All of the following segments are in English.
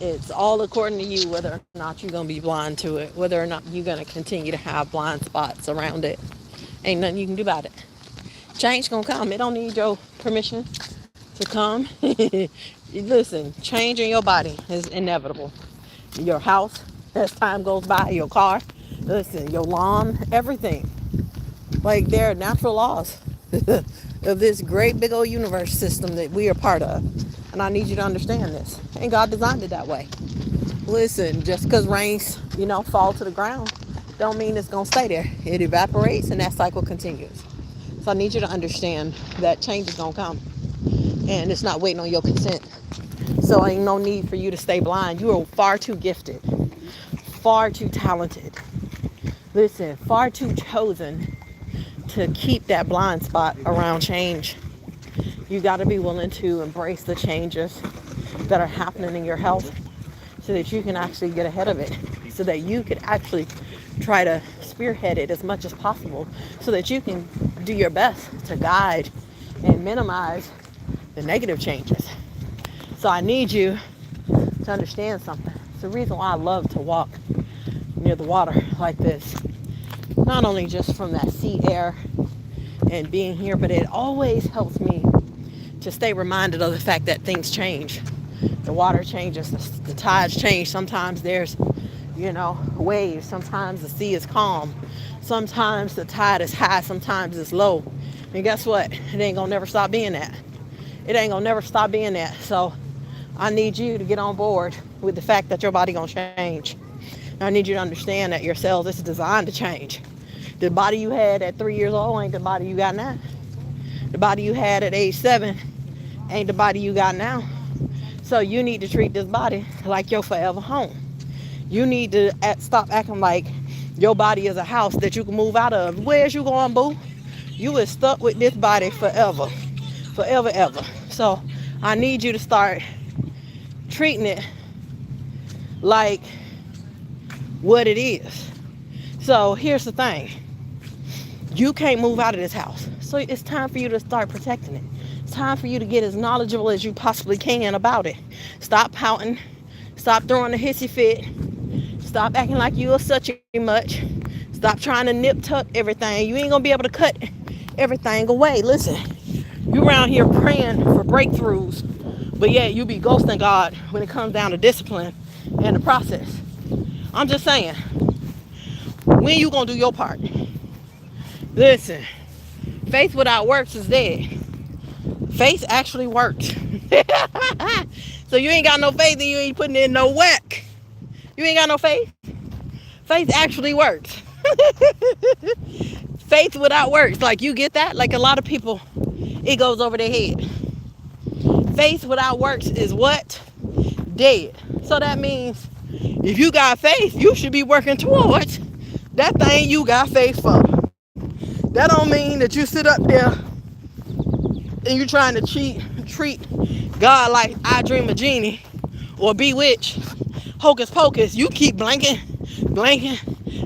It's all according to you whether or not you're going to be blind to it, whether or not you're going to continue to have blind spots around it. Ain't nothing you can do about it. Change going to come. It don't need your permission to come. Listen, change in your body is inevitable. Your house, as time goes by, your car, listen, your lawn, everything. Like, there are natural laws of this great big old universe system that we are part of. And I need you to understand this. And God designed it that way. Listen, just because rains, fall to the ground, don't mean it's going to stay there. It evaporates and that cycle continues. So I need you to understand that change is going to come. And it's not waiting on your consent. So ain't no need for you to stay blind. You are far too gifted, far too talented. Listen, far too chosen to keep that blind spot around change. You got to be willing to embrace the changes that are happening in your health so that you can actually get ahead of it, so that you can actually try to spearhead it as much as possible so that you can do your best to guide and minimize the negative changes. So I need you to understand something. It's the reason why I love to walk near the water like this. Not only just from that sea air and being here, but it always helps me to stay reminded of the fact that things change. The water changes, the tides change. Sometimes there's, waves. Sometimes the sea is calm. Sometimes the tide is high. Sometimes it's low. And guess what? It ain't gonna never stop being that. It ain't gonna never stop being that. So I need you to get on board with the fact that your body gonna change. I need you to understand that your cells is designed to change. The body you had at 3 years old ain't the body you got now. The body you had at age 7 ain't the body you got now. So you need to treat this body like your forever home. You need to stop acting like your body is a house that you can move out of. Where's you going, boo? You is stuck with this body forever. Forever, ever. So I need you to start treating it like what it is. So here's the thing. You can't move out of this house. So it's time for you to start protecting it. It's time for you to get as knowledgeable as you possibly can about it. Stop pouting. Stop throwing a hissy fit. Stop acting like you are such a much. Stop trying to nip tuck everything. You ain't gonna be able to cut everything away. Listen, you around here praying for breakthroughs, but yet you be ghosting God when it comes down to discipline and the process. I'm just saying, when you gonna do your part? Listen, faith without works is dead. Faith actually works. So you ain't got no faith and you ain't putting in no work. You ain't got no faith. Faith actually works. Faith without works. Like, you get that? Like, a lot of people, it goes over their head. Faith without works is what? Dead. So that means if you got faith, you should be working towards that thing you got faith for. That don't mean that you sit up there and you trying to treat God like I Dream a Genie or Bewitched, Hocus Pocus. You keep blinking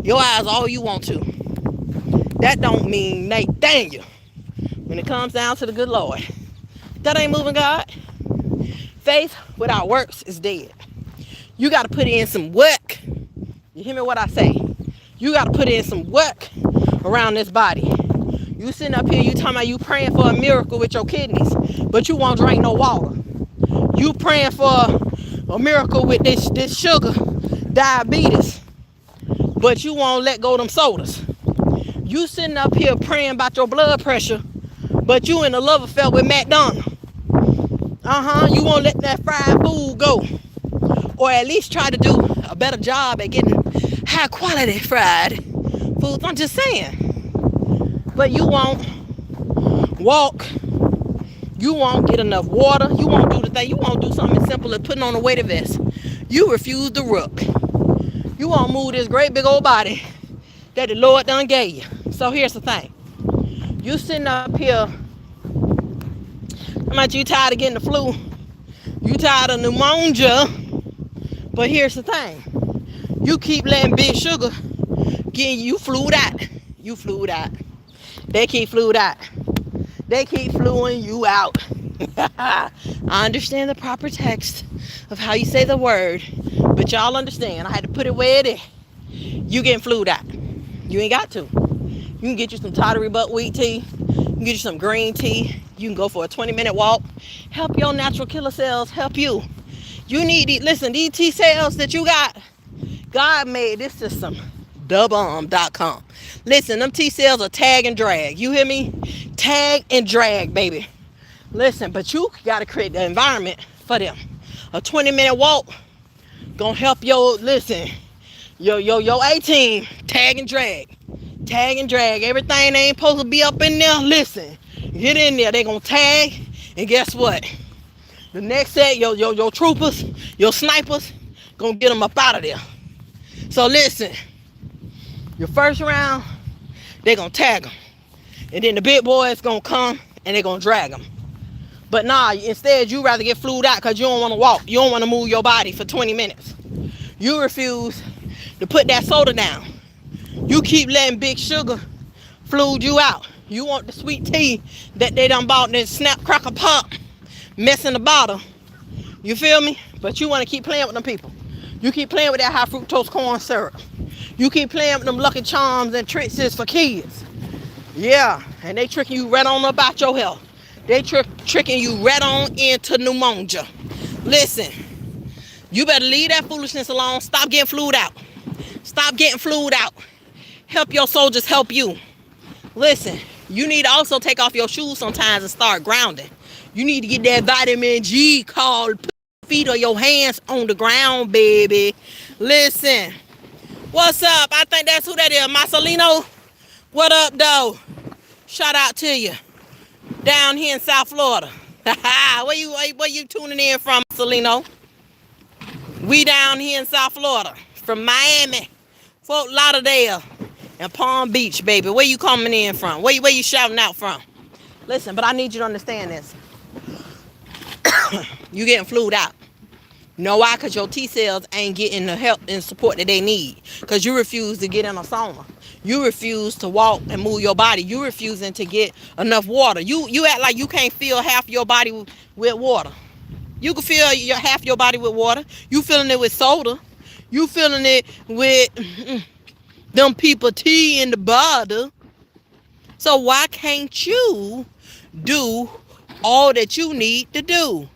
your eyes all you want to. That don't mean Nathaniel when it comes down to the good Lord. That ain't moving God. Faith without works is dead. You got to put in some work. You hear me what I say? You got to put in some work around this body. You sitting up here, you talking about you praying for a miracle with your kidneys, but you won't drink no water. You praying for a miracle with this sugar, diabetes, but you won't let go of them sodas. You sitting up here praying about your blood pressure, but you in a love affair with McDonald's. You won't let that fried food go. Or at least try to do a better job at getting high quality fried foods. I'm just saying. But you won't walk. You won't get enough water. You won't do the thing. You won't do something as simple as putting on a weighted vest. You refuse to rook. You won't move this great big old body that the Lord done gave you. So here's the thing. You sitting up here, how much you tired of getting the flu? You tired of pneumonia? But here's the thing. You keep letting Big Sugar get you flued out. You flued out. They keep flued out. They keep fluing you out. I understand the proper text of how you say the word, but y'all understand. I had to put it where it is. You getting flued out. You ain't got to. You can get you some toddery buckwheat tea. You can get you some green tea. You can go for a 20-minute walk. Help your natural killer cells help you. You need these. Listen, these T cells that you got, God made this system. Dubomb.com. Listen, them T cells are tag and drag. You hear me? Tag and drag, baby. Listen, but you got to create the environment for them. A 20-minute walk gonna help your, listen, your A-team. Tag and drag. Tag and drag. Everything they ain't supposed to be up in there. Listen, get in there. They gonna tag, and guess what? The next set, your troopers, your snipers, gonna get them up out of there. So listen, your first round, they gonna tag them, and then the big boys gonna come and they gonna drag them. But nah, instead you rather get flued out because you don't want to walk. You don't want to move your body for 20 minutes. You refuse to put that soda down. You keep letting Big Sugar flued you out. You want the sweet tea that they done bought and snap, crackle, pop, mess in the bottle. You feel me? But you want to keep playing with them people. You keep playing with that high fructose corn syrup. You keep playing with them Lucky Charms and tricks for kids. Yeah, and they tricking you right on about your health. They tricking you right on into pneumonia. Listen, you better leave that foolishness alone. Stop getting flued out. Stop getting flued out. Help your soldiers help you. Listen, you need to also take off your shoes sometimes and start grounding. You need to get that vitamin G called put your feet or your hands on the ground, baby. Listen, what's up? I think that's who that is. Marcelino, what up, though? Shout out to you. Down here in South Florida. where you tuning in from, Marcelino? We down here in South Florida. From Miami, Fort Lauderdale, and Palm Beach, baby. Where you coming in from? Where you shouting out from? Listen, but I need you to understand this. You getting flued out. You know why? Because your T cells ain't getting the help and support that they need. Because you refuse to get in a sauna. You refuse to walk and move your body. You refusing to get enough water. You act like you can't fill half your body with water. You can fill half your body with water. You filling it with soda. You filling it with them people tea in the bottle. So why can't you do all that you need to do?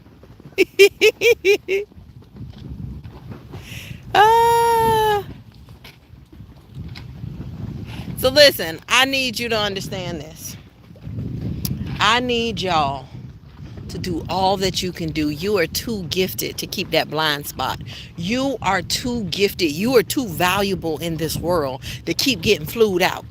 So listen, I need you to understand this. I need y'all to do all that you can do. You are too gifted to keep that blind spot. You are too gifted. You are too valuable in this world to keep getting flued out.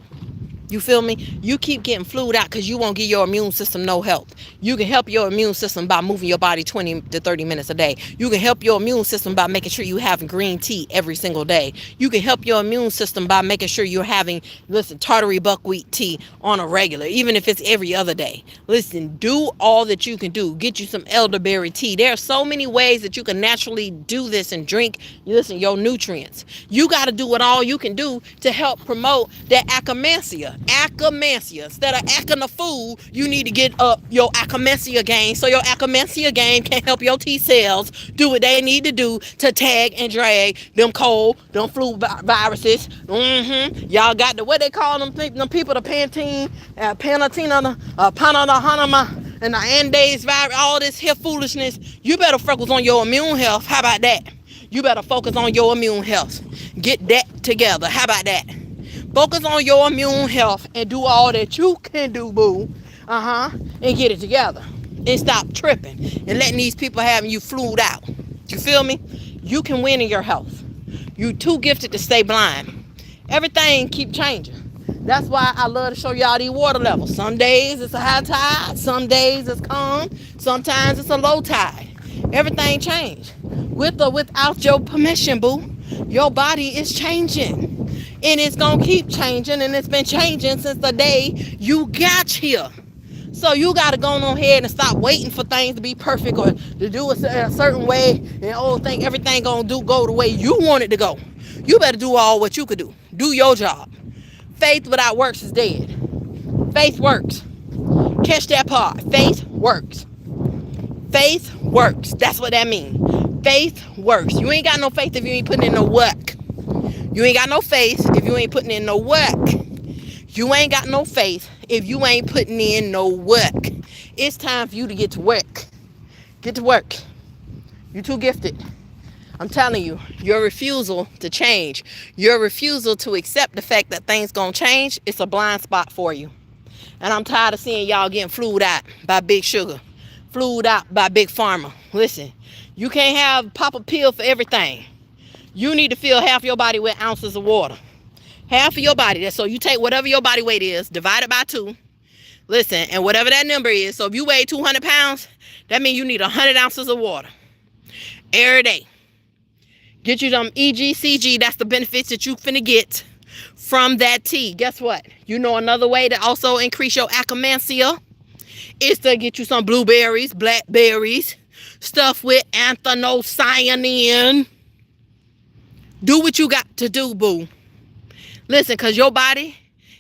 You feel me? You keep getting flued out because you won't give your immune system no help. You can help your immune system by moving your body 20 to 30 minutes a day. You can help your immune system by making sure you have green tea every single day. You can help your immune system by making sure you're having, listen, tartary buckwheat tea on a regular, even if it's every other day. Listen, do all that you can do. Get you some elderberry tea. There are so many ways that you can naturally do this and drink, listen, your nutrients. You got to do what all you can do to help promote that akkermansia. Instead of acting a fool, you need to get up your akkermansia game so your akkermansia game can help your T cells do what they need to do to tag and drag them cold, them flu viruses. Y'all got the, what they call them people, the Pantene, Panatina, Panahanama, and the Andes virus, all this here foolishness. You better focus on your immune health. How about that? You better focus on your immune health. Get that together. How about that? Focus on your immune health and do all that you can do, boo. And get it together. And stop tripping and letting these people having you flued out. You feel me? You can win in your health. You too gifted to stay blind. Everything keep changing. That's why I love to show y'all these water levels. Some days it's a high tide. Some days it's calm. Sometimes it's a low tide. Everything changed. With or without your permission, boo. Your body is changing. And it's going to keep changing. And it's been changing since the day you got here. So you got to go on ahead and stop waiting for things to be perfect or to do it a certain way and think everything going to go the way you want it to go. You better do all what you could do. Do your job. Faith without works is dead. Faith works. Catch that part. Faith works. Faith works. That's what that means. Faith works. You ain't got no faith if you ain't putting in no work. You ain't got no faith if you ain't putting in no work. You ain't got no faith if you ain't putting in no work. It's time for you to get to work. Get to work. You're too gifted. I'm telling you, your refusal to change, your refusal to accept the fact that things gonna change, it's a blind spot for you. And I'm tired of seeing y'all getting flued out by Big Sugar, flued out by Big Pharma. Listen, you can't pop a pill for everything. You need to fill half your body with ounces of water. Half of your body. So you take whatever your body weight is, divide it by 2. Listen, and whatever that number is, so if you weigh 200 pounds, that means you need 100 ounces of water every day. Get you some EGCG. That's the benefits that you finna get from that tea. Guess what? You know another way to also increase your acromantia is to get you some blueberries, blackberries, stuff with anthocyanin. Do what you got to do, boo. Listen, because your body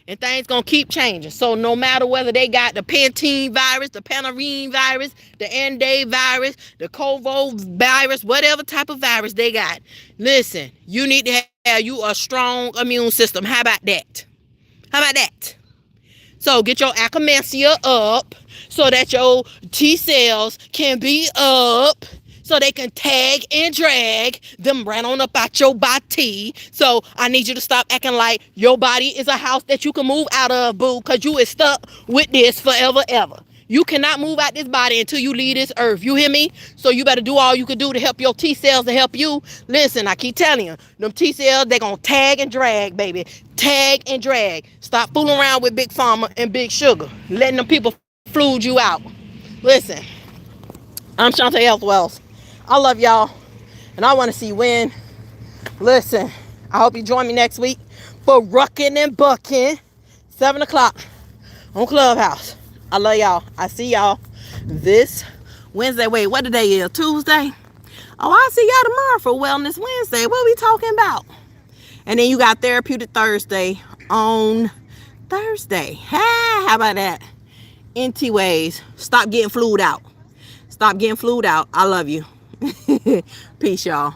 and things going to keep changing. So no matter whether they got the Pantene virus, the Panarine virus, the Ende virus, the Covo virus, whatever type of virus they got, listen, you need to have you a strong immune system. How about that? How about that? So get your acromantia up so that your T cells can be up, so they can tag and drag them right on up out your body. So I need you to stop acting like your body is a house that you can move out of, boo, because you is stuck with this forever, ever. You cannot move out this body until you leave this earth. You hear me? So you better do all you can do to help your T cells, to help you. Listen, I keep telling you, them T cells, they going to tag and drag, baby. Tag and drag. Stop fooling around with Big Pharma and Big Sugar, letting them people flued you out. Listen, I'm Shawnte Health Wells. I love y'all, and I want to see you win. Listen, I hope you join me next week for Ruckin' and Buckin', 7 o'clock on Clubhouse. I love y'all. I see y'all this Wednesday. Wait, what today is? Tuesday? Oh, I'll see y'all tomorrow for Wellness Wednesday. What are we talking about? And then you got Therapeutic Thursday on Thursday. How about that? NT ways. Stop getting flued out. Stop getting flued out. I love you. Peace, y'all.